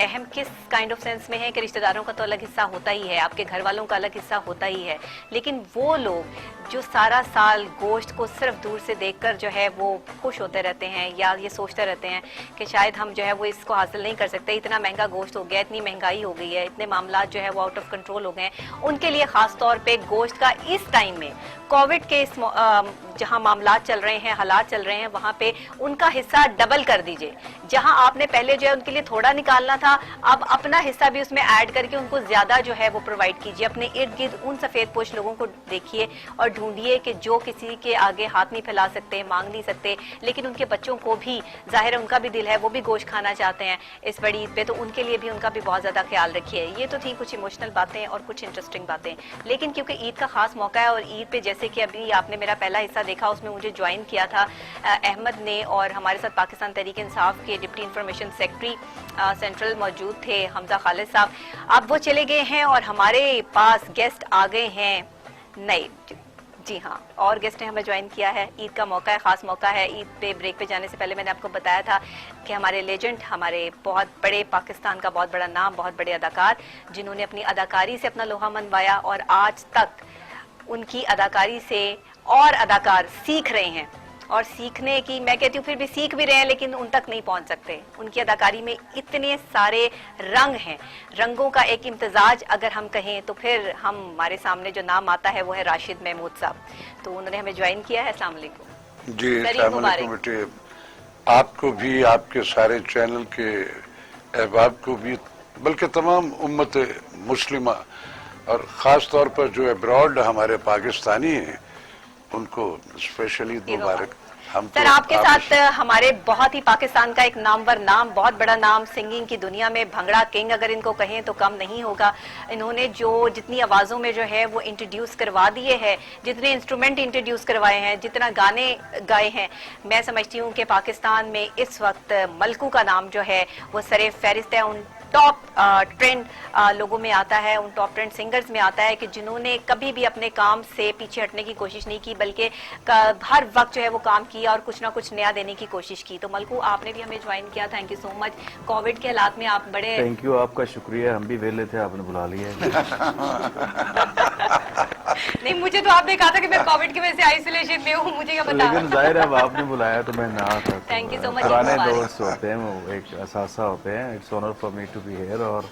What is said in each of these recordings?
अहम किस kind of sense में है कि रिश्तेदारों का तो अलग हिस्सा होता ही है, आपके घर वालों का अलग हिस्सा होता ही है, लेकिन वो लोग जो सारा साल गोश्त को सिर्फ दूर से देखकर जो है वो खुश होते रहते हैं या ये सोचते रहते हैं कि शायद हम जो है वो इसको हासिल नहीं कर सकते, इतना महंगा गोश्त हो गया, इतनी महंगाई हो गई है, इतने मामला जो है वो आउट ऑफ कंट्रोल हो गए हैं, उनके लिए खास तौर पे गोश्त का इस टाइम में कोविड के इस जहां मामला चल रहे हैं, हालात चल रहे हैं, वहां पे उनका हिस्सा डबल कर दीजिए। जहां आपने पहले जो है उनके लिए थोड़ा निकालना था, अब अपना हिस्सा भी उसमें ऐड करके उनको ज्यादा जो है वो प्रोवाइड कीजिए। अपने इर्द गिर्द उन सफेदपोश लोगों को देखिए और ढूंढिए कि जो किसी के आगे हाथ नहीं फैला सकते, मांग नहीं सकते, लेकिन उनके बच्चों को भी जाहिर है उनका भी दिल है, वो भी गोश्त खाना चाहते हैं इस बड़ी ईद पे, तो उनके लिए भी उनका भी बहुत ज्यादा ख्याल रखिए। ये तो थी कुछ इमोशनल बातें और कुछ इंटरेस्टिंग बातें, लेकिन क्योंकि ईद का खास मौका है और ईद पे जैसे कि अभी आपने मेरा पहला हिस्सा देखा उसमें मुझे ज्वाइन किया था अहमद ने, और हमारे साथ पाकिस्तान तहरीक इंसाफ के डिप्टी इंफॉर्मेशन सेक्रेटरी सेंट्रल मौजूद थे हमजा खालिद साहब। अब वो चले गए हैं और हमारे पास गेस्ट आ गए हैं नए। जी हाँ, और गेस्ट ने हमें ज्वाइन किया है। ईद का मौका है, खास मौका है। ईद पे ब्रेक पे जाने से पहले मैंने आपको बताया था कि हमारे लेजेंड, हमारे बहुत बड़े, पाकिस्तान का बहुत बड़ा नाम, बहुत बड़े अदाकार जिन्होंने अपनी अदाकारी से अपना लोहा मनवाया और आज तक उनकी अदाकारी से और अदाकार सीख रहे हैं, और सीखने की मैं कहती हूँ फिर भी सीख भी रहे हैं लेकिन उन तक नहीं पहुंच सकते। उनकी अदाकारी में इतने सारे रंग हैं, रंगों का एक इम्तिजाज अगर हम कहें तो फिर हमारे सामने जो नाम आता है वो है राशिद महमूद साहब। तो उन्होंने हमें ज्वाइन किया है। अस्सलाम वालेकुम जी। अस्सलाम वालेकुम बेटे, आपको भी, आपके सारे चैनल के अहबाब को भी, बल्कि तमाम उम्मत मुस्लिमा और ख़ास तौर पर जो अब्रॉड हमारे पाकिस्तानी हैं उनको स्पेशली मुबारक। हम सर आपके साथ हमारे बहुत ही पाकिस्तान का एक नामवर नाम, बहुत बड़ा नाम सिंगिंग की दुनिया में, भंगड़ा किंग अगर इनको कहें तो कम नहीं होगा। इन्होंने जो जितनी आवाज़ों में जो है वो इंट्रोड्यूस करवा दिए हैं, जितने इंस्ट्रूमेंट इंट्रोड्यूस करवाए हैं, जितना गाने गाए हैं, मैं समझती हूँ कि पाकिस्तान में इस वक्त मलकू का नाम जो है वो सरे फहरिस्त है, उन टॉप ट्रेंड लोगों में आता है, उन टॉप ट्रेंड सिंगर्स में आता है कि जिन्होंने कभी भी अपने काम से पीछे हटने की कोशिश नहीं की, बल्कि हर वक्त जो है वो काम किया और कुछ ना कुछ नया देने की कोशिश की। तो मलकू आपने भी हमें ज्वाइन किया, thank you so much. Covid के हालात में आप बड़े, थैंक यू, आपका शुक्रिया, हम भी वेले थे, आपने बुला लिया नहीं मुझे तो आपने कहा था कि मैं कोविड की वजह से आइसोलेशन में हूँ, मुझे क्या पता। लेकिन जाहिर है अब आपने बुलाया तो मैं ना था। Thank you so much. पुराने दोस्त होते हैं, वो एक असासा होते हैं, it's honour for me to be here, और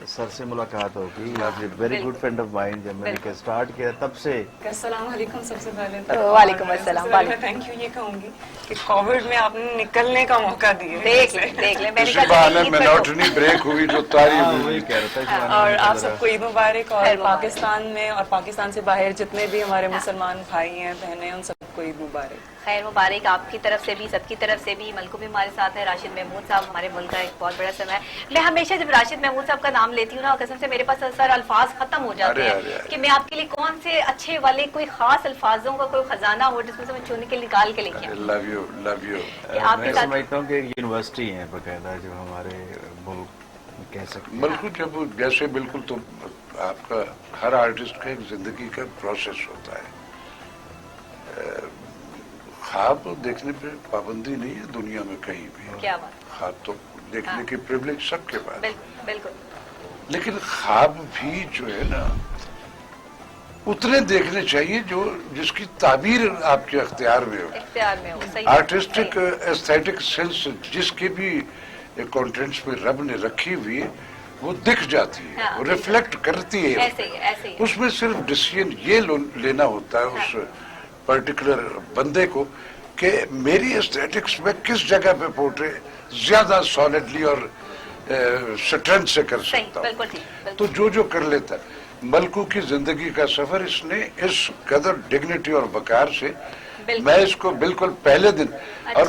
सर से मुलाकात होगी। Very good friend of mine, जब मैंने स्टार्ट किया तब से। अस्सलाम वालेकुम। सबसे पहले वालेकुम अस्सलाम। मैं थैंक यू ये कहूंगी कि कोविड में आपने निकलने का मौका दिया। देख ले मैंने कहा ब्रेक हुई जो तारीफ वही कह रहा था। और आप सबको ईद मुबारक, और पाकिस्तान में और पाकिस्तान से बाहर जितने भी हमारे मुसलमान भाई हैं, बहनें, उन सबको ईद मुबारक। खैर मुबारक आपकी तरफ से भी, सबकी तरफ से भी। मलकू भी हमारे साथ है, राशिद महमूद साहब हमारे मुल्क का एक बहुत बड़ा समय है। मैं हमेशा जब राशिद महमूद साहब का नाम लेती हूँ ना, कसम से मेरे पास सर अल्फाज खत्म हो जाते हैं कि मैं आपके लिए कौन से अच्छे वाले कोई खास अल्फाजों का कोई खजाना हो जिसमें से मैं चुन के निकाल के लेके आऊं। Love you love you. मैं समझता हूँ कि यूनिवर्सिटी है बकायदा जो हमारे मुल्क कह सकते हैं। बिल्कुल, जब जैसे बिल्कुल तो आपका हर आर्टिस्ट का एक जिंदगी का प्रोसेस होता है। ख्वाब देखने पे पाबंदी नहीं है दुनिया में कहीं भी। क्या बात। ख्वाब तो देखने की प्रिविलेज सबके पास, बिल्कुल। लेकिन ख्वाब भी जो है ना उतने देखने चाहिए जो जिसकी ताबीर आपके अख्तियार में हो, सही। आर्टिस्टिक एस्थेटिक सेंस जिसके भी कंटेंट्स में रब ने रखी हुई है वो दिख जाती है। हाँ, वो रिफ्लेक्ट करती है। ऐसे ही। उसमें सिर्फ डिसीजन ये लेना होता है। हाँ। उस पर्टिकुलर बंदे को कि मेरी एस्थेटिक्स में किस जगह पे पोर्ट्रे ज्यादा सॉलिडली और स्ट्रेंथ से कर सकता हूँ, तो जो कर लेता है। मलकू की जिंदगी का सफर इसने इस कदर डिग्निटी और वकार से, मैं इसको बिल्कुल पहले दिन, और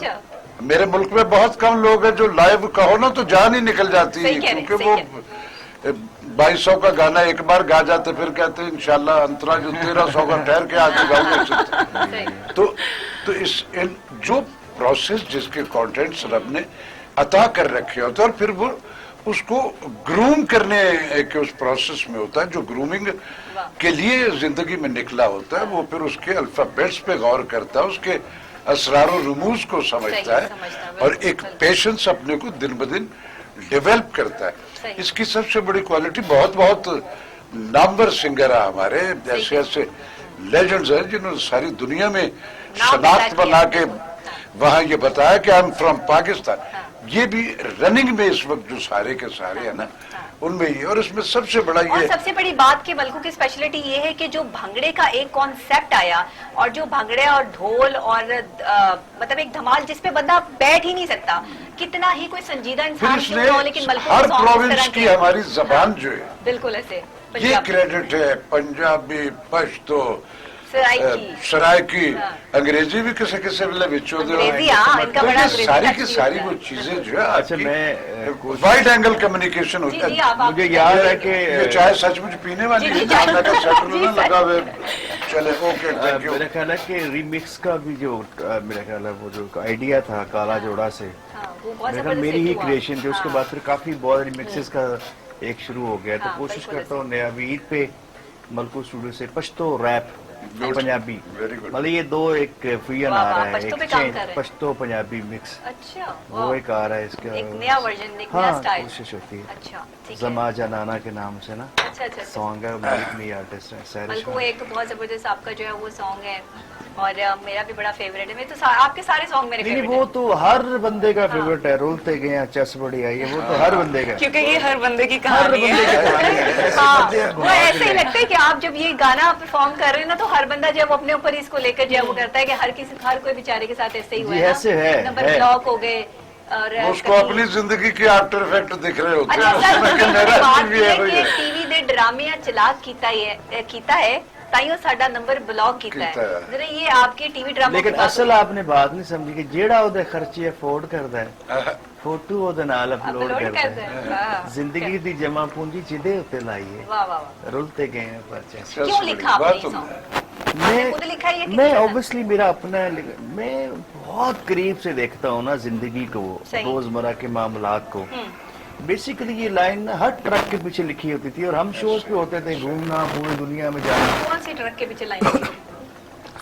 मेरे मुल्क में बहुत कम लोग हैं जो लाइव कहो ना तो जान ही निकल जाती है, क्योंकि वो 2200 का गाना एक बार गा जाते फिर कहते हैं इंशाल्लाह अंतरा जो 1300 का ठहर के आके गाऊंगा। तो इस जो प्रोसेस जिसके कंटेंट्स रब ने अता कर रखे होते हैं और फिर वो उसको ग्रूम करने के उस प्रोसेस में होता है, जो ग्रूमिंग के लिए जिंदगी में निकला होता है, वो फिर उसके अल्फाबेट्स पे गौर करता है, उसके असरार और रुमूज को समझता है और एक पेशेंस अपने को दिन ब दिन डेवलप करता सही। है। इसकी सबसे बड़ी क्वालिटी बहुत बहुत नामवर सिंगर है हमारे, ऐसे ऐसे लेजेंड्स हैं जिन्होंने सारी दुनिया में शनाख्त पैदा बना किया। के वहां ये बताया कि आई एम फ्रॉम पाकिस्तान। ये भी रनिंग में इस वक्त जो सारे के सारे है ना, उनमें ये, और इसमें सबसे बड़ा और ये सबसे बड़ी बात कि मलकू की स्पेशलिटी ये है कि जो भंगड़े का एक कॉन्सेप्ट आया, और जो भंगड़े और ढोल और मतलब एक धमाल जिसपे बंदा बैठ ही नहीं सकता, कितना ही कोई संजीदा फिर इंसान इसने क्यों ना हो, लेकिन मलकू हर के song इस प्रोविंस तरह की के- हमारी जबान जो है, बिल्कुल ऐसे ये पंजाबी, क्रेडिट है पंजाबी, पश्तो, सराइकी, सराइकी, हाँ। अंग्रेजी भी किसे किसे मतलब अंग्रेजी, हाँ, इनका बड़ा अंग्रेजी सारी टच की भी सारी होता वो है। चीजें जो है अच्छा, आपकी मैं वाइड एंगल कम्युनिकेशन जी होता जी है। आप मुझे याद है कि ये चाय सचमुच पीने वाली जी, है, जी, चाय। सेटल जी, ना सर। लगा हुए। चले, ओके, थैंक यू। मेरा ख्याल है कि रिमिक्स का भी जो मेरा ख्याल है वो जो आइडिया था काला जोड़ा से, हाँ, वो बहुत मेरा ख्याल जबरदस्त मेरी ही hit हुआ। क्रिएशन जो उसके हाँ, बाद फिर काफी बहुत रिमिक्सेस का एक शुरू हो गया। तो हाँ, कोशिश बिल्कुल करता हूँ नया अभी ईद पे मलकू स्टूडियो से Pashto rap Punjabi, Very good. मतलब ये दो एक फ्यूजन वाह, आ रहा वाह, है, पश्तो पे एक काम change, कर रहे हैं। पश्तो पंजाबी मिक्स, अच्छा, वो वाह, एक आ रहा है इसका। एक नया वर्जन, एक नया हाँ, स्टाइल। कोशिश होती है। अच्छा, ठीक है। जमा जनाना के नाम से ना अच्छा अच्छा, सॉन्ग है, मालिक मी आर्टिस्ट है सैरिश मलकू खान। एक बहुत जबरदस्त आपका जो है वो सॉन्ग है, और मेरा भी बड़ा फेवरेट है। मैं तो आपके सारे सॉन्ग मेरे नहीं नहीं, फेवरेट वो है। तो हर बंदे का फेवरेट है, रोलते गए हैं चस बड़ी आई है, वो तो हर बंदे का है। क्योंकि ये हर बंदे की हर कहानी बंदे है। की कहानी है। ऐसे हाँ, बंदे वो घुमा के ऐसे ही ले। लगता है कि आप जब ये गाना परफॉर्म कर रहे हैं ना, तो हर बंदा जब अपने ऊपर इसको लेकर जो है वो करता है कि हर कोई बेचारे के साथ ऐसे ही हुआ जी, है ना। ऐसे है, नंबर है। ब्लॉक हो गए, और उसको कहीं- अपनी जिंदगी के आफ्टर इफेक्ट दिख रहे होते अच्छा हैं। सर, उसमें कि मेरा बात भी ये है है कोई कि है। टीवी ਦੇ ਡਰਾਮਿਆਂ ਚਲਾ ਕੀਤਾ है ताइयों साडा नंबर ब्लॉक कीता कीता है। है। जरा ये आपके टीवी ड्रामा लेकिन असल आपने बात नहीं समझी कि जेड़ा ਉਹਦੇ ਖਰਚੇ ਅਫੋਰਡ ਕਰਦਾ ਹੈ ਫੋਟੋ ਉਹਦੇ ਨਾਲ ਅਪਲੋਡ अपलोड ਕਰਦਾ करते ਹੈ। हैं। हाँ, ਜ਼ਿੰਦਗੀ ਦੀ ਜਮਾ ਪੂੰਜੀ ਜਿਹਦੇ ਉੱਤੇ ਲਾਈ ਹੈ, वाह वाह वाह। ਰੁਲਤੇ गए हैं परचे। क्यों लिखा आपने बात ये तो सॉन्ग? मैं खुद लिखा है या किसी मैं ने? ऑब्वियसली मेरा अपना है, लेकिन मैं बहुत करीब से देखता हूँ ना जिंदगी को, सही। रोजमर्रा के मामलात को। बेसिकली ये लाइन ना हर ट्रक के पीछे लिखी होती थी, और हम शोज पे होते थे घूमना पूरी दुनिया में जाना। कौन सी ट्रक के पीछे लाइन?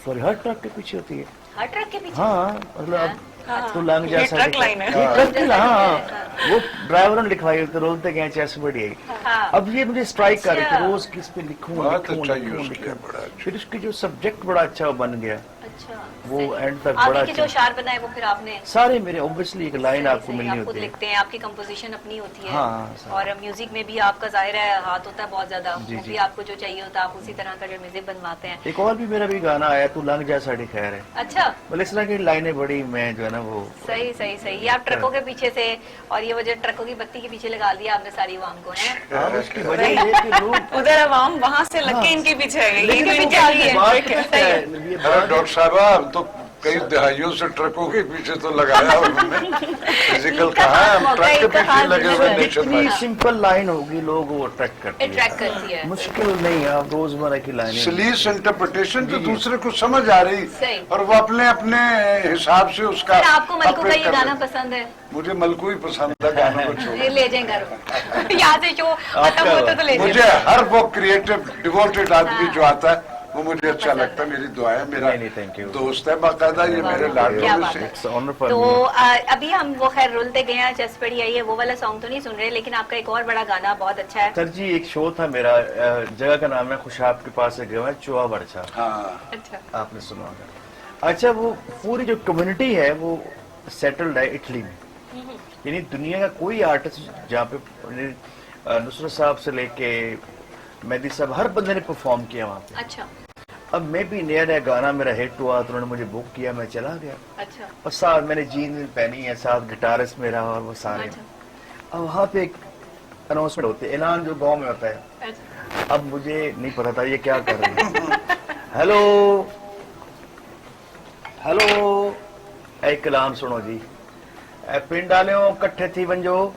सॉरी, हर ट्रक के पीछे होती है। हर ट्रक के पीछे? हाँ, मतलब अब तो लंग जा ये सकते- ट्रक लाइन है। ये ट्रक की, जैसा हाँ, कि है, वो ड्राइवर ने लिखवाई होती, रोलते गए चेस बड़ी आई। हाँ। अब ये मुझे स्ट्राइक कर रही अच्छा। थी, रोज किस पे लिखूं बहुत लिखूं अच्छा लिखूं use किया, लिखूं। बड़ा अच्छा। फिर उसकी जो सब्जेक्ट बड़ा अच्छा बन गया, अच्छा, वो सही। एंड तक आगे बड़ा के जो अच्छा। शार बनाए वो फिर आपने सारे मेरे ऑब्वियसली एक लाइन सही, आपको सही, मिलनी आप खुद होती है। लिखते हैं, आपकी कंपोजिशन अपनी होती है। हाँ, सही। और म्यूजिक में भी आपका जाहिर है हाथ होता है बहुत ज्यादा, जी, वो जी। भी आपको जो चाहिए होता है आप उसी तरह का जो म्यूजिक बनवाते हैं। एक और भी मेरा भी गाना आया, तू लंग जा साड़ी खैर है, अच्छा, मतलब इस तरह की लाइनें बड़ी मैं जो है ना वो सही सही सही। ये आप ट्रकों के पीछे से, और ये वजह ट्रकों की बत्ती के पीछे लगा दिया आपने सारी आवाम को, है? हाँ, उसकी वजह ये है कि लोग उधर आवाम वहां से लग के हाँ। इनके पीछे है, लेकिन इनके वो पीछे आ रही है। बात ठीक है, क्या सही है, है। ये अरे बात- डॉक्टर साहब, अब तो कई दहाइयों से ट्रकों के पीछे तो लगाया उन्होंने। फिजिकल इनका कहा हाथ हम मौका, ट्रक के इनका पीछे हाथ लगे हुए नजर। नेशन इतनी में। सिंपल लाइन होगी लोग वो अट्रैक्ट करती है, अट्रैक्ट करती है। मुश्किल नहीं है, आप रोजमर्रा की लाइनें स्लीस इंटरप्रिटेशन जो जी, जी। दूसरे को समझ आ रही, सही। और वो अपने अपने हिसाब से उसका सर, आपको मलकू का operate ये कर गाना रहे। पसंद है? मुझे मलकू ही पसंद है, गानों को छोड़। ये ले जाएं घर। यहाँ से शो खत्म होता तो ले मुझे जाएं। हर वो क्रिएटिव डिवोटेड आदमी हाँ। जो आता है वो मुझे अच्छा पसंद लगता है। मेरी दुआएं, मेरा नहीं, नहीं, thank you. दोस्त है बाकायदा, ये वाह, मेरे वाह, लाडलों क्या में बात से। है। It's honor for तो me. अभी हम वो खैर रुलते गए हैं चस पड़ी आई है वो वाला सॉन्ग तो नहीं सुन रहे, लेकिन आपका एक और बड़ा गाना बहुत अच्छा है। सर जी, एक शो था मेरा, जगह का नाम है खुशाब के पास एक गाँव है चुआ बरछा, हाँ, अच्छा, आपने सुना होगा। अच्छा, वो पूरी जो कम्युनिटी है वो सेटल्ड है इटली में, यानी दुनिया का कोई आर्टिस्ट जहाँ पे नुसरत साहब से लेके मेहदी साहब हर बंदे ने परफॉर्म किया वहाँ पे। अच्छा, अब मैं भी नया नया गाना मेरा हिट हुआ तो उन्होंने मुझे बुक किया, मैं चला गया, अच्छा, और साथ मैंने जीन पहनी है, साथ गिटारिस्ट मेरा और वो सारे। अच्छा, अब वहाँ पे एक अनाउंसमेंट होती है, ऐलान जो गांव में होता है। अच्छा। अब मुझे नहीं पता था ये क्या कर रहे हैं। हेलो हेलो, एक कलाम सुनो जी, पिंड डाले कट्ठे थी वंजो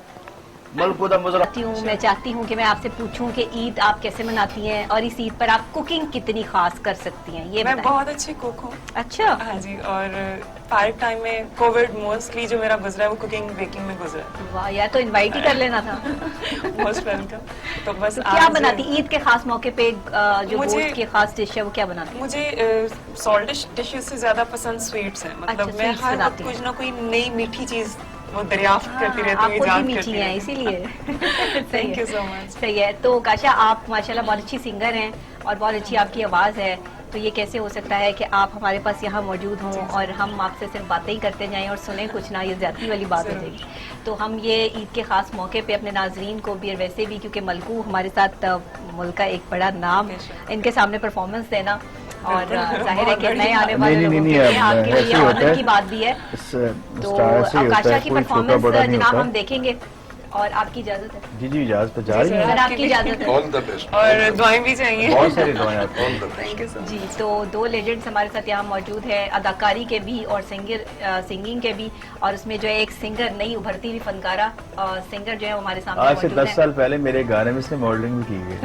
मलकू दा मुजरा। मैं चाहती हूँ कि मैं आपसे पूछूं कि ईद आप कैसे मनाती हैं, और इस ईद पर आप कुकिंग कितनी खास कर सकती हैं, ये मैं बताएं। बहुत अच्छी कुक हूँ। अच्छा, हाँ जी, और फारिग टाइम में कोविड मोस्टली जो मेरा गुजरा है वो कुकिंग बेकिंग में गुजरा वाह यार, तो इनवाइट ही कर लेना था। है। Most welcome. तो बस तो क्या आज बनाती ईद के खास मौके पे? जो मुझे- गोश्त की खास डिश है वो क्या बनाती हैं? मुझे सॉल्ट डिशेस से ज्यादा पसंद स्वीट्स हैं, मतलब अच्छा, मैं sweets हर बनाती वक्त हैं। कुछ ना कोई नई मीठी चीज वो दरियाफ्त करती रहती हूँ, आप खुद ही इजाद मीठी करती हैं रहती इसीलिए सही Thank है। you so much. सही है। तो काशा, आप माशाल्लाह बहुत अच्छी सिंगर हैं और बहुत अच्छी आपकी आवाज़ है, तो ये कैसे हो सकता है कि आप हमारे पास यहाँ मौजूद हों और हम आपसे सिर्फ बातें ही करते जाएं और सुने कुछ ना, ये ज्यादती वाली बात हो जाएगी। तो हम ये ईद के खास मौके पे अपने नाजरीन को भी और वैसे भी, क्योंकि मलकू हमारे साथ मुल्क का एक बड़ा नाम, इनके सामने परफॉर्मेंस देना और जाहिर है कि नए आने वाले लोगों के लिए आपके लिए ऑनर की बात भी है। तो काशा की परफॉर्मेंस जनाब हम देखेंगे और आपकी इजाजत है। जी जी, इजाजत तो जा रही है। और आपकी इजाजत है। All the best. और दुआएं भी चाहिए। बहुत सारी दुआएं आपको। All the best. जी, तो दो लेजेंड्स हमारे साथ यहाँ मौजूद है, अदाकारी के भी और सिंगिंग के भी, और उसमें जो है एक सिंगर, नई उभरती हुई फनकारा सिंगर जो है वो हमारे सामने आज से मौजूद 10 है। साल पहले मेरे गाने में इसने मॉडलिंग भी की है।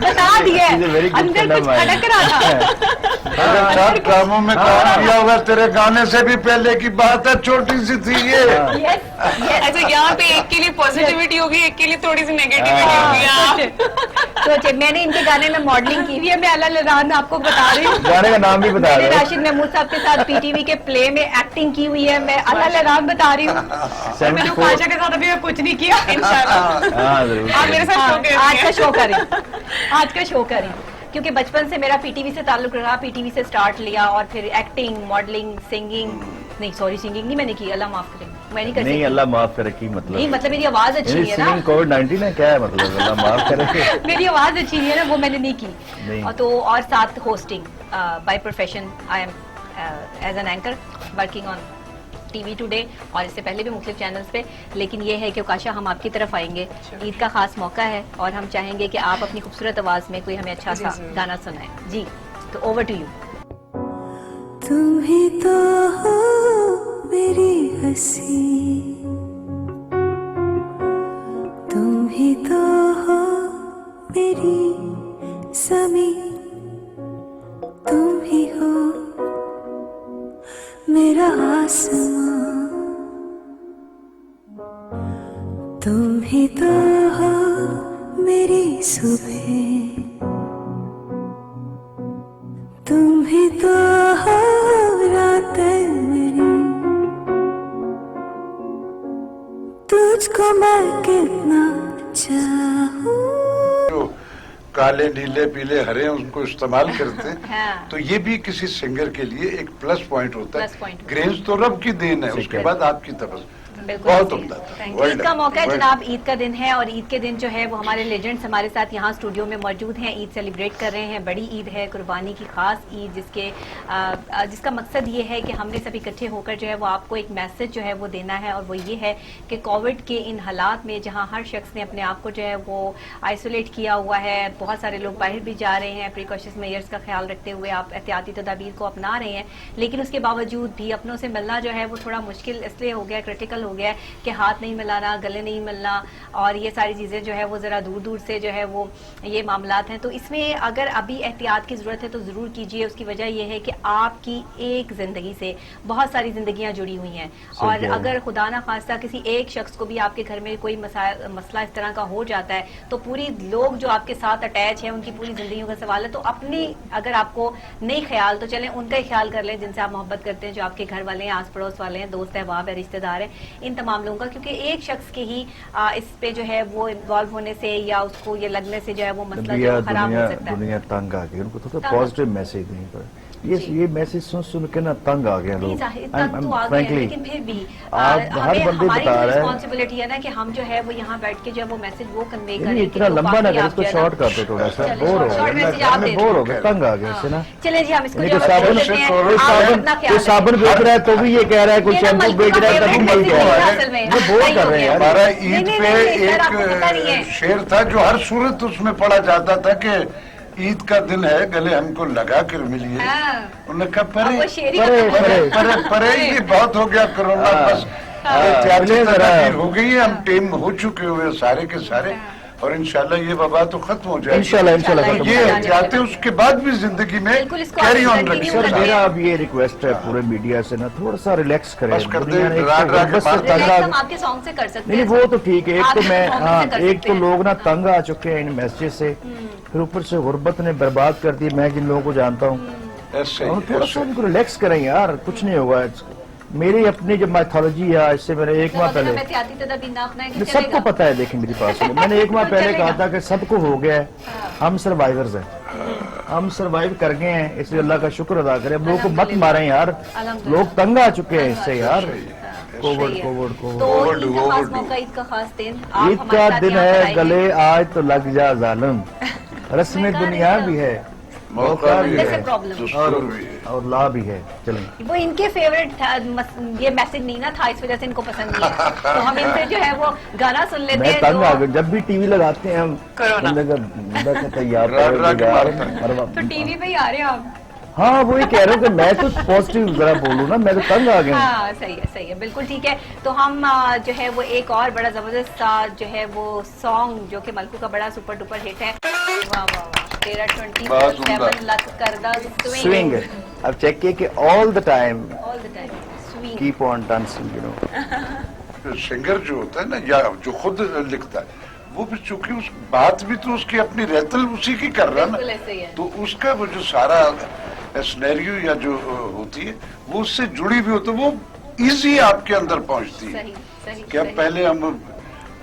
बता दिए, She's a very good अंदर friend of कुछ mine. खटक रहा था। अरे चार कामों में काम किया होगा, तेरे गाने से भी पहले की बात है, छोटी सी थी ये। Yes yes. अच्छा, यहाँ पे एक के लिए पॉजिटिविटी होगी, एक के लिए थोड़ी सी नेगेटिविटी होगी। आप सोचे, मैंने इनके गाने में मॉडलिंग की हुई है, मैं अल्लाह लरान आपको बता रही हूँ। गाने का नाम भी बता मैंने दो। राशिद महमूद साहब के साथ पीटीवी के प्ले में एक्टिंग की हुई है, मैं अल्लाह लरान बता रही हूँ। और मैंने 74 काशा के साथ अभी कुछ नहीं किया। इंशाल्लाह हाँ जरूर। आप मेरे साथ शो कर आज का शो करें, आज का शो करें, क्योंकि बचपन से मेरा पीटीवी से ताल्लुक रहा, पीटीवी से स्टार्ट लिया और फिर एक्टिंग, मॉडलिंग, सिंगिंग, नहीं सॉरी सिंगिंग नहीं मैंने की, अल्लाह माफ करे, मैं नहीं कर नहीं, सकती। अल्लाह माफ करे की मतलब नहीं मतलब मेरी आवाज अच्छी है ना, सिंगिंग कोविड-19 है, क्या है मतलब अल्लाह माफ करे। मेरी आवाज अच्छी है ना, वो मैंने नहीं की। नहीं। और तो और साथ hosting by profession, I am as an anchor working on TV today और इससे पहले भी मुख्तलिफ चैनल्स पे। लेकिन ये है कि काशा, हम आपकी तरफ आएंगे, ईद का खास मौका है और हम चाहेंगे कि आप अपनी खूबसूरत आवाज में कोई हमें अच्छा सा जी। गाना सुनाएं। जी, तो ओवर टू यू। तुम ही तो हो मेरी हंसी, तुम ही तो हो मेरी ज़मीं, तुम ही हो मेरा आसमां, तुम ही तो हो मेरी सुबह, तुम ही तो हो रातें मेरी, तुझको मैं कितना चाहूं। जो काले नीले पीले हरे उनको इस्तेमाल करते हैं, हाँ। तो ये भी किसी सिंगर के लिए एक प्लस पॉइंट होता प्लस है। पॉइंट। ग्रेस तो रब की देन है, ठीक उसके है। बाद आपकी तरफ बिल्कुल बहुत सही। उम्दा था। Thank you। Well ईद का done, मौका है well जनाब, ईद का दिन है और ईद के दिन जो है वो हमारे लेजेंड्स हमारे साथ यहाँ स्टूडियो में मौजूद हैं, ईद सेलिब्रेट कर रहे हैं। बड़ी ईद है, कुर्बानी की खास ईद, जिसका मकसद ये है कि हमने सब इकट्ठे होकर जो है वो आपको एक मैसेज जो है वो देना है, और वो ये है कि कोविड के इन हालात में जहाँ हर शख्स ने अपने आप को जो है वो आइसोलेट किया हुआ है, बहुत सारे लोग बाहर भी जा रहे हैं, प्रिकॉशंस मेजर्स का ख्याल रखते हुए आप एहतियाती तदाबीर को अपना रहे हैं, लेकिन उसके बावजूद भी अपनों से मिलना जो है वो थोड़ा मुश्किल इसलिए हो गया, क्रिटिकल हो गया है कि हाथ नहीं मिलाना, गले नहीं मिलना और ये सारी चीज़ें जो है वो ज़रा दूर दूर से जो है वो ये मामलात हैं। तो इसमें अगर अभी एहतियात की ज़रूरत है तो ज़रूर कीजिए। उसकी वजह यह है कि आपकी एक ज़िंदगी से बहुत सारी ज़िंदगियां जुड़ी हुई हैं, और अगर खुदा ना खास्ता किसी एक शख्स को भी आपके घर में कोई मसला इस तरह का हो जाता है तो पूरी लोग जो आपके साथ अटैच है उनकी पूरी ज़िंदगियों का सवाल है। तो अपनी अगर आपको नहीं ख्याल तो चलें उनका ही ख्याल कर लें जिनसे आप मोहब्बत करते हैं, जो आपके घर वाले हैं, आस पड़ोस वाले हैं, दोस्त अहबाब है, रिश्तेदार हैं, इन तमाम लोगों का, क्योंकि एक शख्स के ही इस पे जो है वो इन्वॉल्व होने से या उसको ये लगने से जो है वो मसला जो है वो खराब हो सकता है। दुनिया तंग आ गई, उनको थोड़ा तंग। पॉजिटिव मैसेज देनी पड़े। जी। ये मैसेज सुन सुन के ना तंग आ गया नहीं, लोग। जाहिर तक तो आ गए हैं, लेकिन फिर भी आप हर हमें बंदे हमारी बता रहे हैं। रिस्पॉन्सिबिलिटी है ना कि हम जो है वो यहाँ बैठ के जो है वो मैसेज वो कन्वे करें। नहीं, इतना कि लंबा ना बाकी कर, आप इसको जो है ना- शॉर्ट कर दो थोड़ा सा, चलिए, बोर हो शॉर्ट गए, मैसेज आप दे बोर हो दो। गए, तंग आ गए इससे ना। चलिए जी, हम इसको नहीं जो तो है वो साबुन लेते हैं। कोई आप साबुन अपना कोई ख्याल साबुन रखें। बेच रहा है तो भी ये कह रहा है कोई ये ना शैम्पू मलकू बेच का रहा है favorite तभी message मलकू है है। असल में। ये बोर सही कर हो रहे हैं गया। यार। हमारा नहीं, ईद नहीं, पे नहीं, सर, आपको पता नहीं है। एक शेर था जो हर सूरत उसमें पढ़ा जाता था कि ईद का दिन है, गले हमको लगा कर मिलिए। हाँ। उन्होंने कहा अब परे वो शेरी परे, का परे। परे परे ही बहुत हो गया कोरोना, बस एहतियाती मिलिए जरा। तदाबीर हो गई है, हम टीम हो चुके हुए सारे के सारे, और इंशाल्लाह ये वबा तो खत्म हो जाएगी। इंशाल्लाह इंशाल्लाह इंशाल्लाह, खत्म ये हो जाएगा। एहतियातें उसके बाद भी जिंदगी में बिल्कुल, इसको कैरी ऑन continue रखनी सर करते हैं। मेरा अब ये रिक्वेस्ट है पूरे मीडिया से ना, थोड़ा सा रिलैक्स करें। बस कर दे, दुनिया ने एक डरा तो डरा के गुर्बत से मार तंग रिलैक्स आ हम आपके सॉन्ग से कर सकते नहीं हैं। नहीं, वो तो ठीक है। एक आप तो मैं performance हाँ से कर एक सकते तो हैं। लोग ना तंग आ चुके हैं इन मैसेज से, फिर ऊपर से गुर्बत ने बर्बाद कर दी। मैं जिन लोगों को जानता हूँ, ऐसे ही, थोड़ा ऐसे सा ही। उनको रिलैक्स करें यार, कुछ नहीं होगा। मेरी अपनी जो मैथोलॉजी है, इससे मैंने एक माह पहले, मैं आती तदाबीर ना अपनाएंगे सबको चलेगा? पता है, देखें मेरी बात सुनिए, मैंने एक माह पहले कहा था कि सबको हो गया है, हम सर्वाइवर्स हैं, हम सर्वाइव कर गए हैं, इसलिए अल्लाह का शुक्र अदा करें। अब लोगों को मत मारें यार, लोग तंग आ चुके हैं इससे यार, कोविड कोविड कोविड। तो ईद का खास मौका, ईद का खास दिन, आप ईद हमारे का साथ दिन यहाँ पर है, आइए। गले आज तो लग जा जालिम, रस्म दुनिया भी है, मौका भी That's है, a problem. दुस्तूर भी है। और ला भी है। चलें, वो इनके फेवरेट था, ये मैसेज नहीं ना था, इस वजह से इनको पसंद नहीं है। तो हम इनसे जो है वो गाना सुन लेते मैं हैं तंग आ जो गया, जब भी टीवी लगाते हैं हम कोरोना। बंदे का बंदा कहता है यार राग राग यार, मारता तो टीवी पे ही आ रहे हैं आप। हाँ वो ही कह रहे हो कि मैं तो पॉजिटिव जरा बोलूँ ना, मैं तो तंग आ गया हूँ। हाँ सही है, बिल्कुल ठीक है। तो हम जो है वो एक और बड़ा जबरदस्त सा जो है वो सॉन्ग जो कि मलकू का बड़ा सुपर डुपर हिट है, वाह वाह वाह, तेरा बहुत 24/7 उम्दा। लक करदा स्विंग, अब चेक किए कि all the time all the time swing. Keep on dancing, you know. Singer जो होता है ना, या जो खुद लिखता है, वो भी चूंकि उस बात भी तो उसकी अपनी रहतल उसी की कर रहा है बिल्कुल ना, ऐसे ही है। तो उसका वो जो सारा सिनेरियो या जो होती है वो उससे जुड़ी भी हो, तो वो इजी आपके अंदर पहुंचती है। सही कि अब सही। पहले हम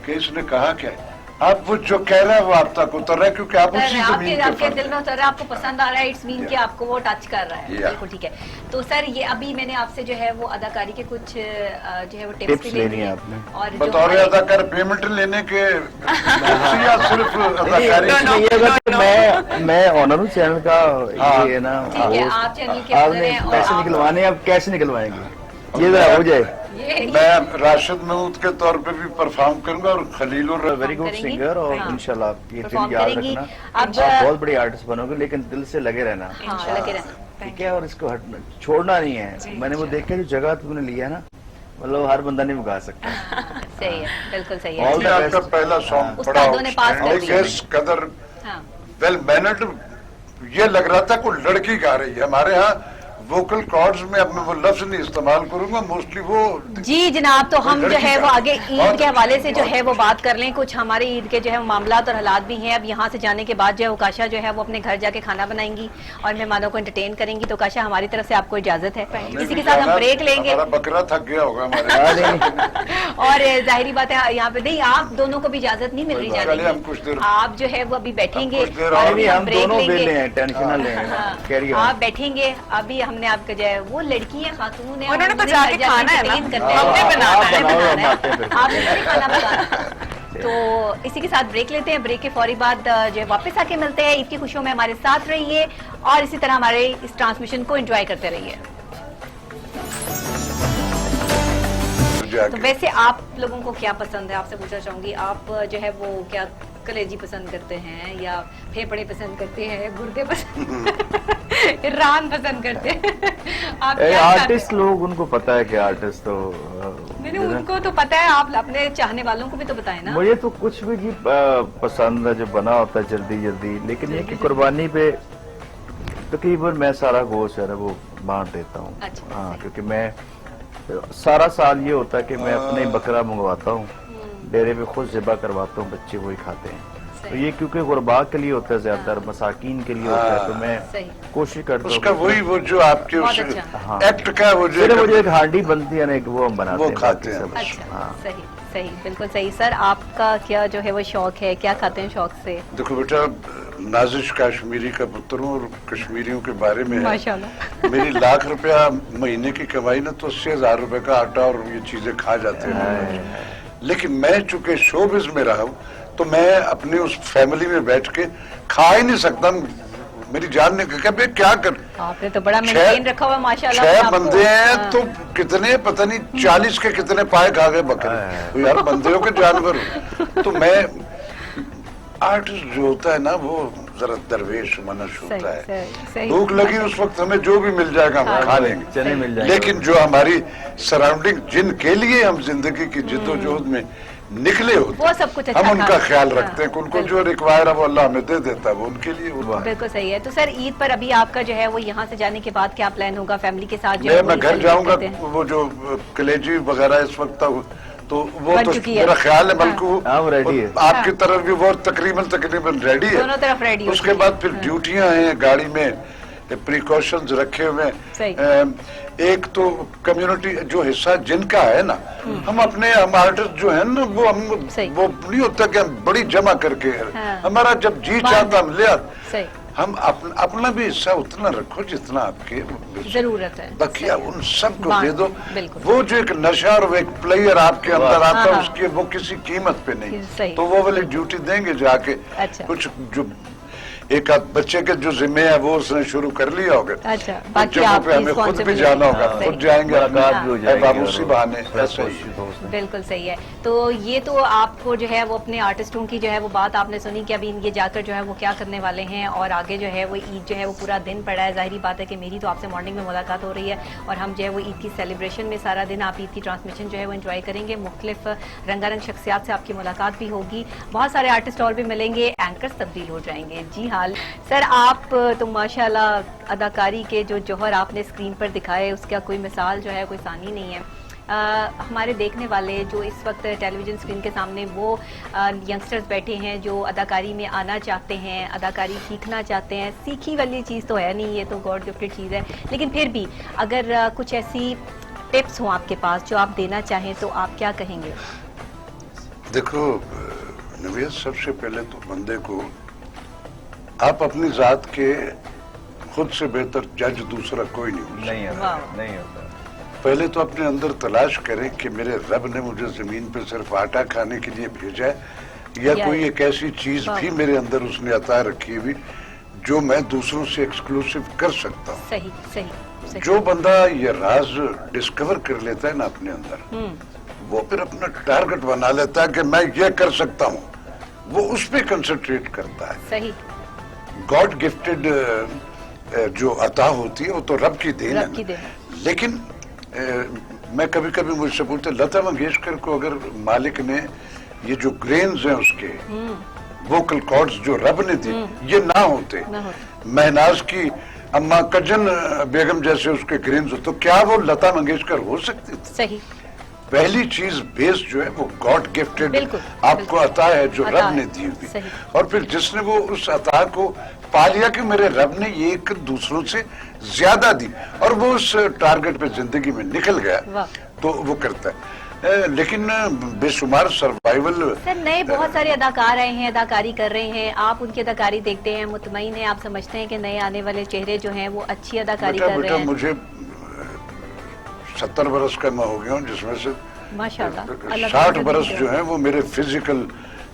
केस ने कहा क्या, अब वो जो कह रहा है वो आप तक उतर रहा है, क्योंकि आप उसी आपके जमीन के आपके फर्द दिल में हैं। उतर रहा है, आपको पसंद आ रहा है, इट्स मीन कि आपको वो टच कर रहा है। Yeah. बिल्कुल ठीक है। तो सर ये अभी मैंने आपसे जो है वो अदाकारी के कुछ जो है वो Tips टिप्स भी लेने लेनी है हैं। आपने। और जो बतौर हमारे- अदाकार पेमेंट लेने के या सिर्फ अदाकारी no, ये अगर तो मैं ऑनर हूँ चैनल का, हाँ। ये ना ठीक है, host, आप चैनल के आपने owner हैं और पैसे आप- निकलवाने, अब कैसे निकलवाएंगे, ये जरा हो जाए। ये मैं राशिद महमूद के तौर पे भी परफॉर्म करूंगा और खलील और वेरी गुड करेंगी? सिंगर, और हाँ। इंशाल्लाह आप ये Perform दिन याद करेंगी। रखना, अब- आप बहुत बड़ी आर्टिस्ट बनोगे, लेकिन दिल से लगे रहना, हाँ लगे रहना। ठीक है, और इसको हटना छोड़ना नहीं है। मैंने वो देखा जो जगह तुमने लिया ना, मतलब हर बंदा नहीं भगा सकता। सही है, बिल्कुल सही है। All the आपका best. पहला सॉन्ग बड़ा उस्तादों ने पास कर दिया। कदर हाँ वेल मैनर्ड, ये लग रहा था कोई लड़की गा रही है। हमारे यहाँ वोकल कॉर्ड्स में अब मैं वो लफ्ज नहीं इस्तेमाल करूंगा, मोस्टली वो जी जनाब, तो हम जो है वो आगे ईद बहुत के हवाले से जो बहुत है वो बात कर लें। कुछ हमारे ईद के जो है मामलात और हालात भी हैं। अब यहाँ से जाने के बाद जो है वो काशा जो है वो अपने घर जाके खाना बनाएंगी और मेहमानों को एंटरटेन करेंगी। तो काशा हमारी तरफ से आपको इजाजत है, हमें इसी भी के साथ हम जाना, ब्रेक लेंगे। हमारा बकरा थक गया होगा हमारे। और जाहिरी बात है यहाँ पे नहीं, आप दोनों को भी इजाजत नहीं मिल रही चलिए, जाने हम कुछ की। देर- आप जो है वो अभी बैठेंगे कुछ देर और और अभी नहीं, हम ब्रेक दोनों लेंगे। वेले हैं, टेंशन ना लें, हाँ, कैरी आप ऑन। बैठेंगे। अभी हमने आपके जो है वो लड़की है, खातून है, उन्होंने और तो उन्हें जाके घर जाके खाना है ना, entertain करना हमने है। बनाना है। आपने बनाओ, बनाना हम आते हैं है, फिर। आपने नहीं खाना बनाना। तो इसी के साथ ब्रेक लेते हैं। ब्रेक के फौरी बाद जो है वापस आके मिलते हैं। ईद की खुशियों में हमारे साथ रहिए और इसी तरह हमारे इस ट्रांसमिशन को एंजॉय करते रहिए। तो वैसे आप लोगों को क्या पसंद है, आपसे पूछना चाहूंगी। आप जो है वो क्या कलेजी पसंद करते हैं या फेफड़े पसंद करते हैं, गुर्दे पसंद रान पसंद करते हैं? आप क्या खाते आर्टिस्ट लोग, उनको पता है कि आर्टिस्ट तो नहीं, नहीं, उनको तो पता है, आप अपने चाहने वालों को भी तो बताएं ना। मुझे तो कुछ भी जी पसंद है जो बना होता है जल्दी जल्दी, लेकिन ये कि कुर्बानी पे तकरीबन मैं सारा गोश्त है ना वो बांट देता हूँ। अच्छा, हाँ, क्योंकि मैं सारा साल ये होता है कि मैं अपने ही बकरा मंगवाता हूँ, डेरे पे खुद ज़िबा करवाता हूँ, बच्चे वही खाते हैं। तो ये क्योंकि गुरबा के लिए होता है, ज्यादातर मसाकीन के लिए होता है, तो मैं सही। कोशिश करता हूँ उसका वही वो जो आपके बहुत उस अच्छा। हाँ। एक्ट का वो जो सिर्फ मुझे एक हांडी बनती है ना, एक वो हम बनाते वो हैं, खाते बाकी हैं। सब अच्छा, हाँ। सही सही, बिल्कुल सही। सर आपका क्या जो है वो शौक है, क्या खाते हैं शौक से? देखो बेटा, नाजिश कश्मीरी का पुत्र हूँ और कश्मीरियों के बारे में है। माशाल्लाह। मेरी लाख रुपया महीने की कमाई ना, तो 80,000 रुपए का आटा और ये चीजें खा जाते हैं। लेकिन मैं चूंकि शोबिज में रहा हूँ, तो मैं अपने उस फैमिली में बैठ के खा ही नहीं सकता। मेरी जान ने कहा बे क्या कर, आपने तो बड़ा मेंटेन रखा हुआ है माशाल्लाह। 6 आपको। बंदे हैं हाँ। तो कितने पता नहीं 40 के कितने पाए खा गए बकरे। तो यार बंदे हो के जानवर हो। तो मैं आर्टिस्ट जो होता है ना, वो जरा दरवेश मनुष्य सही, होता है। सही, सही। भूख लगी उस वक्त हमें जो भी मिल जाएगा हम खा लेंगे, चने मिल जाएंगे। लेकिन जो हमारी सराउंडिंग जिनके लिए हम जिंदगी की जिद्दोजहद में निकले होते वो सब कुछ अच्छा हम उनका खा- ख्याल हाँ, रखते हैं। उनको जो बिल्कुल। रिक्वायर है वो अल्लाह हमें दे देता है, वो उनके लिए होता है। बिल्कुल सही है। तो सर ईद पर अभी आपका जो है वो यहाँ से जाने के बाद क्या प्लान होगा फैमिली के साथ? जो है वो मैं ईद घर सेलिब्रेट जाऊंगा, करते हैं? वो जो कलेजी वगैरह इस वक्त तो वो बन तो चुकी है। मेरा ख्याल है बल्कि हाँ, वो रेडी है। आपकी तरफ भी वो तकरीबन रेडी है। दोनों तरफ रेडी हो उसके चुकी बाद है। फिर ड्यूटियां हैं गाड़ी में, प्रिकॉशंस रखे हुए सही। एक तो कम्युनिटी जो हिस्सा जिनका है ना, हम आर्टिस्ट जो है ना सही। वो नहीं होता कि हम बड़ी जमा करके हाँ। हमारा जब जी चाहता हम ले आते, सही, हम अपना भी हिस्सा उतना रखो जितना आपके जरूरत है। बकिया सही। उन सबको बांट, दे दो। बिल्कुल। वो जो एक नशा और वो एक प्लेयर आपके अंदर आता है हाँ। उसकी वो किसी कीमत पे नहीं, सही। तो वो वाली ड्यूटी देंगे जाके। अच्छा। कुछ जो एक आध बच्चे के जो जिम्मे है वो उसने शुरू कर लिया होगा। अच्छा, कुछ बाकी जगहों आपकी पे हमें खुद भी responsibility। जाना होगा, हाँ। खुद जाएंगे, मुलाकात भी हो जाएगी बाबू और सी बहाने फ्रेश ऐसा ही। दोस्त। बिल्कुल सही है। तो ये तो आपको जो है वो अपने आर्टिस्टों की जो है वो बात आपने सुनी कि अभी ये जाकर जो है वो क्या करने वाले हैं, और आगे जो है वो ईद जो है वो पूरा दिन पड़ा है। जाहिर बात है कि मेरी तो आपसे मॉर्निंग में मुलाकात हो रही है और हम जो है वो ईद की सेलिब्रेशन में सारा दिन आप ईद की ट्रांसमिशन जो है वो एंजॉय करेंगे। मुख्तलिफ रंगारंग शख्सियात से आपकी मुलाकात भी होगी, बहुत सारे आर्टिस्ट और भी मिलेंगे, एंकर्स तब्दील हो जाएंगे। जी हाल सर, आप तो माशाल्लाह अदाकारी के जो जौहर आपने स्क्रीन पर दिखाए उसका कोई मिसाल जो है कोई सानी नहीं है। हमारे देखने वाले जो इस वक्त टेलीविजन स्क्रीन के सामने वो यंगस्टर्स बैठे हैं जो अदाकारी में आना चाहते हैं, अदाकारी सीखना चाहते हैं, सीखी वाली चीज़ तो है नहीं, ये तो गॉड गिफ्टेड चीज़ है, लेकिन फिर भी अगर कुछ ऐसी टिप्स हों आपके पास जो आप देना चाहें तो आप क्या कहेंगे? देखो नवीद, सबसे पहले तो बंदे को आप अपनी जात के खुद से बेहतर जज दूसरा कोई नहीं हो नहीं होता, वाह। नहीं होता। पहले तो अपने अंदर तलाश करें कि मेरे रब ने मुझे जमीन पे सिर्फ आटा खाने के लिए भेजा है या कोई एक ऐसी चीज भी मेरे अंदर उसने अता रखी हुई जो मैं दूसरों से एक्सक्लूसिव कर सकता हूँ। सही सही, सही। जो बंदा ये राज डिस्कवर कर लेता है ना अपने अंदर, वो फिर अपना टारगेट बना लेता है कि मैं ये कर सकता हूँ, वो उस पर कंसंट्रेट करता है। सही, गॉड गिफ्टेड जो अता होती है वो तो रब की देन रब की है देन। ना। लेकिन मैं कभी कभी मुझसे पूछते, लता मंगेशकर को अगर मालिक ने ये जो ग्रेन्स हैं उसके वोकल कॉर्ड्स जो रब ने दी ये ना होते, महनाज की अम्मा कजन बेगम जैसे उसके ग्रेन्स होते, तो क्या वो लता मंगेशकर हो सकती थी? सही। पहली चीज बेस जो है वो गॉड गिफ्टेड बिल्कुल, आपको बिल्कुल। अता है जो अता रब ने है, दी हुई, सही। और फिर जिसने वो उस अता को पा लिया कि मेरे रब ने ये एक दूसरों से ज्यादा दी और वो उस टारगेट पे जिंदगी में निकल गया, वाह। तो वो करता है। लेकिन बेशुमार सर्वाइवल सर, नए बहुत सारे अदाकार आए हैं, अदाकारी कर रहे हैं, आप उनकी अदाकारी देखते हैं, मुतमईन हैं, आप समझते हैं कि नए आने वाले चेहरे जो हैं वो अच्छी अदाकारी कर रहे हैं? मुझे 70 बरस का मैं हो गया हूँ, जिसमें से माशाल्लाह, अल्लाह 60 ताला बरस दे। जो है वो मेरे फिजिकल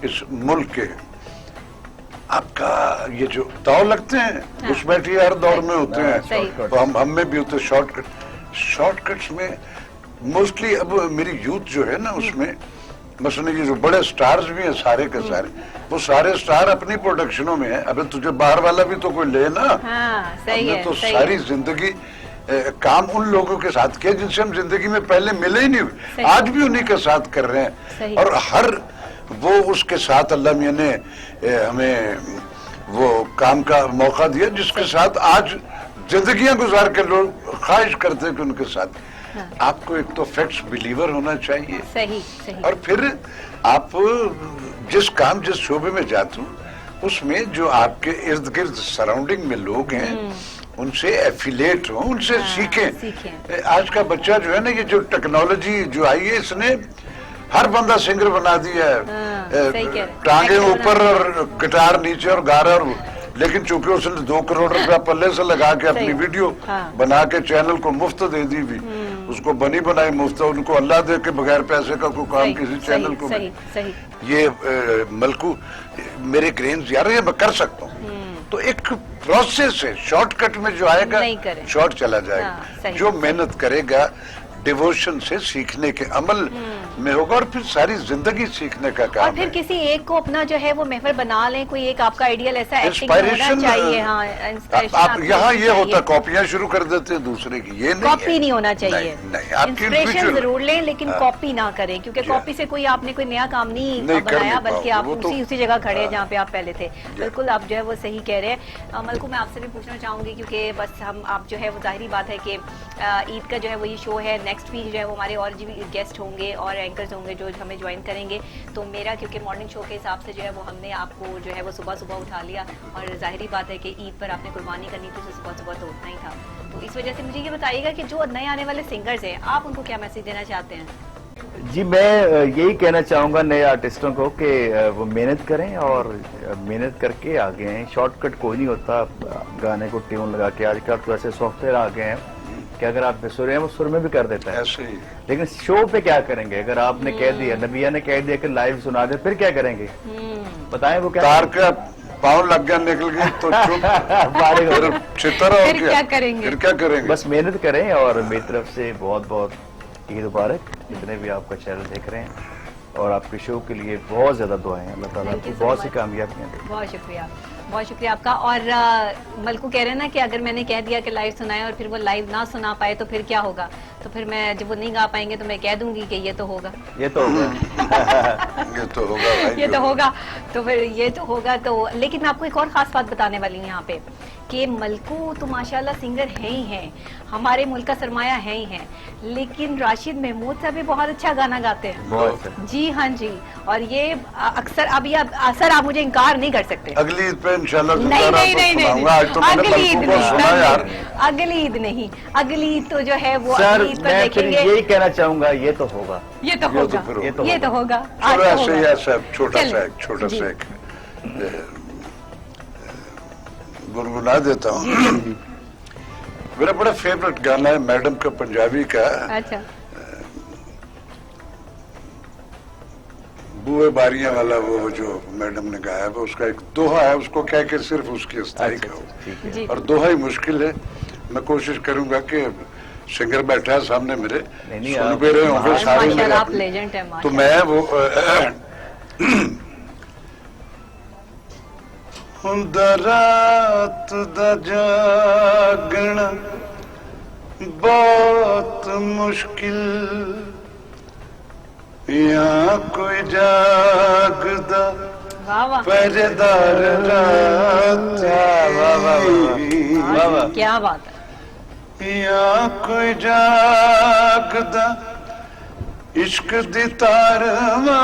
इस मुल्क के हैं। आपका ये जो दौड़ लगते हैं उस बैठिए हर दौर में होते हैं, सही। तो हम में भी होते शॉर्टकट्स में मोस्टली। अब मेरी यूथ जो है ना उसमें मसलन ये जो बड़े स्टार्स भी हैं सारे के सारे, वो सारे स्टार अपनी प्रोडक्शनों में है। अबे तुझे बाहर वाला भी तो कोई ले ना। हाँ, सही हमने है, तो सही सारी है। जिंदगी काम उन लोगों के साथ किया जिनसे हम जिंदगी में पहले मिले ही नहीं, सही। आज भी उन्हीं के साथ कर रहे सही। हैं। और हर वो उसके साथ अल्लाह मियां ने हमें वो काम का मौका दिया जिसके साथ आज जिंदगियां गुजार के लोग ख्वाहिश करते हैं कि उनके साथ। हाँ। आपको एक तो फैक्ट्स बिलीवर होना चाहिए, सही सही, और फिर आप जिस काम जिस शोबे में जाते हो उसमें जो आपके इर्द गिर्द सराउंडिंग में लोग हैं उनसे एफिलेट हो, उनसे सीखें। आज का बच्चा जो है ना, ये जो टेक्नोलॉजी जो आई है इसने हर बंदा सिंगर बना दिया है। सही कह रहे हैं। टांगे एक्टर ऊपर बना और गिटार नीचे और गा रहा है, और लेकिन चूंकि उसने 2 करोड़ रुपया पल्ले से लगा के अपनी सही। वीडियो हाँ। बना के चैनल को मुफ्त दे दी भी, उसको बनी बनाई मुफ्त, उनको अल्लाह दे के बगैर पैसे का कोई काम सही, किसी सही, चैनल को सही सही, ये मलकू मेरे ग्रेन्स यार ये मैं कर सकता हूँ। तो एक प्रोसेस है, शॉर्टकट में जो आएगा नहीं करें। शॉर्ट चला हाँ, जाएगा। सही। जो मेहनत करेगा डिवोशन से सीखने के अमल में होगा, और फिर सारी जिंदगी सीखने का और काम फिर है। किसी एक को अपना जो है वो महफल बना लें, कोई एक आपका आइडियल ऐसा एक्टिंग होना इंस्पायरेशन चाहिए। हाँ, इंस्पिरेशन आप आपकी यहाँ होनी ये होता है चाहिए। कॉपियां शुरू कर देते हैं दूसरे की, ये नहीं कॉपी है। नहीं होना चाहिए। नहीं, आपकी इंस्पिरेशन individual- जरूर लें लेकिन हाँ। कॉपी ना करें, क्योंकि जी। कॉपी से कोई आपने कोई नया काम नहीं नहीं कर बनाया, नहीं बल्कि पाओगे, आप वो तो- उसी जगह खड़े हैं हाँ। जहाँ पे आप पहले थे। बिल्कुल, आप जो है वो सही कह रहे हैं। मलकू, मैं आपसे भी पूछना चाहूंगी, क्योंकि बस हम आप जो है वो जाहिर बात है कि ईद का जो है वो ये शो है, नेक्स्ट वीक जो है वो हमारे और भी गेस्ट होंगे, और एंकर्स होंगे जो हमें ज्वाइन करेंगे। तो मेरा क्योंकि मॉर्निंग शो के हिसाब से जो है वो हमने आपको जो है वो सुबह सुबह उठा लिया, और जाहिर बात है कि ईद पर आपने कुर्बानी करनी थी, तो सुबह सुबह तो उठना ही था। तो इस वजह से मुझे ये बताइएगा कि जो नए आने वाले सिंगर्स हैं, आप उनको क्या मैसेज देना चाहते हैं? जी, मैं यही कहना चाहूंगा नए आर्टिस्टों को कि वो मेहनत करें और मेहनत करके आगे आए। शॉर्टकट कोई नहीं होता गाने को ट्यून लगा के। आजकल तो ऐसे सॉफ्टवेयर आ गए हैं कि अगर आप बेसुरे हैं वो सुर में भी कर देता है। ऐसे ही लेकिन शो पे क्या करेंगे? अगर आपने कह दिया, नबिया ने कह दिया कि लाइव सुना दे, फिर क्या करेंगे? बताएं वो क्या तार का पाँव लग गया, निकल गई तो चुप चितर हो फिर क्या करेंगे? फिर क्या करेंगे? बस मेहनत करें। और मेरी तरफ से बहुत बहुत ईद मुबारक जितने भी आपका चैनल देख रहे हैं, और आपके शो के लिए बहुत ज्यादा दुआएं। अल्लाह ताला Thank you आपको so बहुत सी much. कामयाबियां दे। बहुत शुक्रिया, बहुत शुक्रिया आपका। और मलकू कह रहे हैं ना कि अगर मैंने कह दिया कि लाइव सुनाए और फिर वो लाइव ना सुना पाए तो फिर क्या होगा? तो फिर मैं जब वो नहीं गा पाएंगे तो मैं कह दूंगी कि ये तो होगा, ये तो होगा। ये तो होगा भाई, ये तो होगा, तो फिर ये तो होगा। तो लेकिन मैं आपको एक और खास बात बताने वाली हूँ यहाँ पे कि मलकू तो माशाल्लाह सिंगर है ही हैं, हमारे मुल्क का सरमाया है ही हैं, लेकिन राशिद महमूद साहब भी बहुत अच्छा गाना गाते हैं। बहुत अच्छा। जी हाँ जी, और ये अक्सर अब ये सर आप मुझे इनकार नहीं कर सकते। अगली ईद पे इंशाल्लाह नहीं दोबारा नहीं नहीं नहीं, सुनाऊंगा। आज तो मैंने अगली ईद मलकू को सुना यार। नहीं, अगली ईद नहीं, अगली ईद तो जो है वो सर अगली ईद पर मैं फिर देखेंगे। यही कहना चाहूंगा, ये तो होगा। ये तो होगा, फिर ये तो ये तो होगा, आज चलो तो ऐसे ही होगा। ऐसा छोटा चलिए। सा एक छोटा जी। सा एक गुनगुना देता हूँ। मेरा बड़ा फेवरेट गाना है मैडम का, पंजाबी का, अच्छा, बुए बारियां वाला, वो जो मैडम ने गाया है वो उसका एक दोहा है, उसको कह के सिर्फ उसकी स्थाई अच्छा, कहो। ठीक है। जी और दोहा ही मुश्किल है। मैं कोशिश करूंगा कि सिंगर बैठा है सामने मेरे, नहीं, सुन आप- भी रहे होंगे हाँ, सारे मेरे माशाल्लाह आप अपने। लेजेंड है, तो माशाल्लाह। मैं वो हुंदा रात दा जागना बहुत मुश्किल, या कोई जागदा वाह वाह पहरेदार रात, वाह, वाह, वाह, वाह। क्या बात है। या कोई जागदा इश्क दी तार वाला,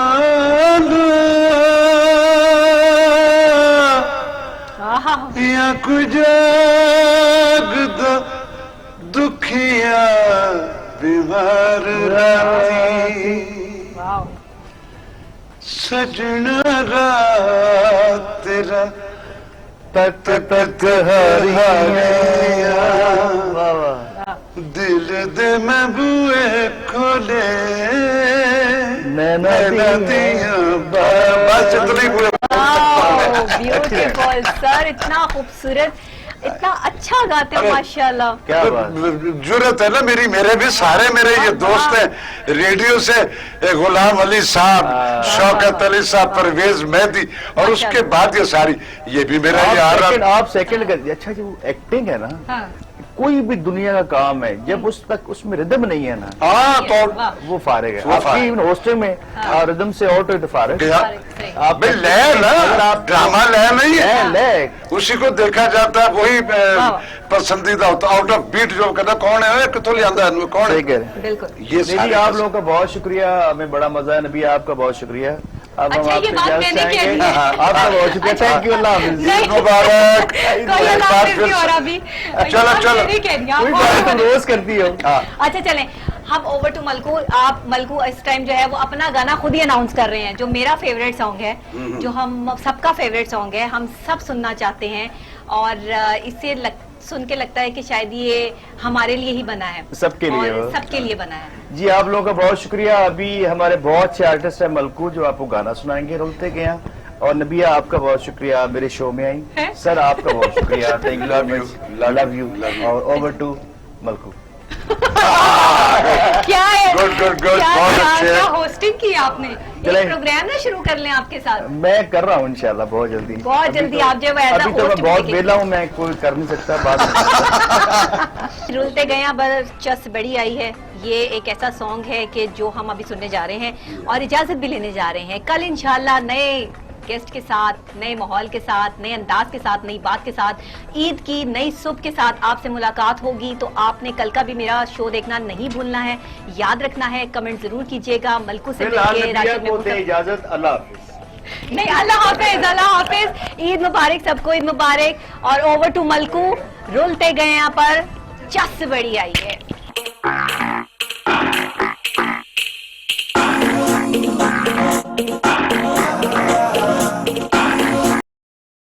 आहा, या कोई जागदा दुखिया बीमार राती, वाह, सजना रात तेरा तक तक हरिया, वाह वाह। दिल दे मैं बुए खोले नैना दिया बस इतनी बुए ब्यूटीफुल सर, इतना खूबसूरत, इतना अच्छा गाते हैं अरे, माशाल्लाह। क्या बात। जरूरत है ना मेरी, मेरे भी सारे मेरे ये दोस्त हैं रेडियो से, गुलाम अली साहब, शौकत अली साहब, परवेज मेहदी, और उसके बाद ये सारी, ये भी मेरा यार। आप सेकंड कर। अच्छा जो एक्टिंग है ना, हाँ, कोई भी दुनिया का काम है, जब उस तक उसमें रिदम नहीं है ना, हाँ तो वाह, वो फारिग है। वो आपकी फारिग। इवन हॉस्टल में रिदम से आउट है तो फारिग। सही। आप भाई ले ना, अगर आप ड्रामा ले नहीं है, ले उसी को देखा जाता है, वही पसंदीदा होता। आउट ऑफ बीट जो कहता कौन है, कितों ले आंदा है, कौन सही है, कह रहे हैं। बिल्कुल। ये नबी सारे आप लोगों का बहुत शुक्रिया, हमें बड़ा मजा है। नबी आपका बहुत शुक्रिया। अब हम अच्छा, ये आपसे बात इजाजत मैंने कह चाहेंगे। दी है। आपका बहुत शुक्रिया, थैंक यू, अल्लाह हाफिज। नहीं। मुबारक। कोई एक अल्लाह बार हाफिज फिर नहीं हो से। रहा अभी। चलो, ये बात चलो। मैंने कह दी, आप कोई और बात तुम बोलो। रोज करती हो। अच्छा चलें, हम ओवर टू मलकू। आप मलकू इस टाइम जो है वो अपना गाना खुद ही अनाउंस कर रहे हैं, जो मेरा फेवरेट सॉन्ग है, जो हम सबका फेवरेट सॉन्ग है, हम सब सुनना चाहते हैं, और इससे सुन के लगता है कि शायद ये हमारे लिए ही बना है, सबके लिए और हो। सबके लिए बना है। जी आप लोगों का बहुत शुक्रिया। अभी हमारे बहुत अच्छे आर्टिस्ट हैं मलकू, जो आपको गाना सुनाएंगे रुलते के यहाँ। और नबिया आपका बहुत शुक्रिया, मेरे शो में आई। हैं? सर आपका बहुत शुक्रिया, thank you, Love you, love you. love you। और ओवर टू मलकू। क्या है, Good, good, good, क्या बहुत अच्छे। क्या होस्टिंग की आपने। चलें। एक प्रोग्राम ना शुरू कर लें आपके साथ। मैं कर रहा हूँ इंशाल्लाह बहुत जल्दी। बहुत अभी जल्दी तो- आप जब ऐसा अभी तो मैं host बहुत मिलेंगे। बेला हूँ, मैं कोई कर नहीं सकता बात। रुलते गए हैं, बस बड़ी आई है। ये एक ऐसा सॉन्ग है कि जो हम अभी सुनने जा रहे हैं और इजाजत भी लेने जा रहे हैं। कल इंशाल्लाह नए गेस्ट के साथ, नए माहौल के साथ, नए अंदाज के साथ, नई बात के साथ, ईद की नई सुबह के साथ आपसे मुलाकात होगी। तो आपने कल का भी मेरा शो देखना नहीं भूलना है, याद रखना है, कमेंट जरूर कीजिएगा। मलकू से फिलहाल मिलके नबिया राशिद को महमूद दे का- इजाजत, अल्लाह हाफिज। नहीं, अल्लाह हाफिज, अल्लाह हाफिज। ईद मुबारक सबको, ईद मुबारक। और ओवर टू मलकू, रुलते गए यहाँ पर चस बड़ी आई है।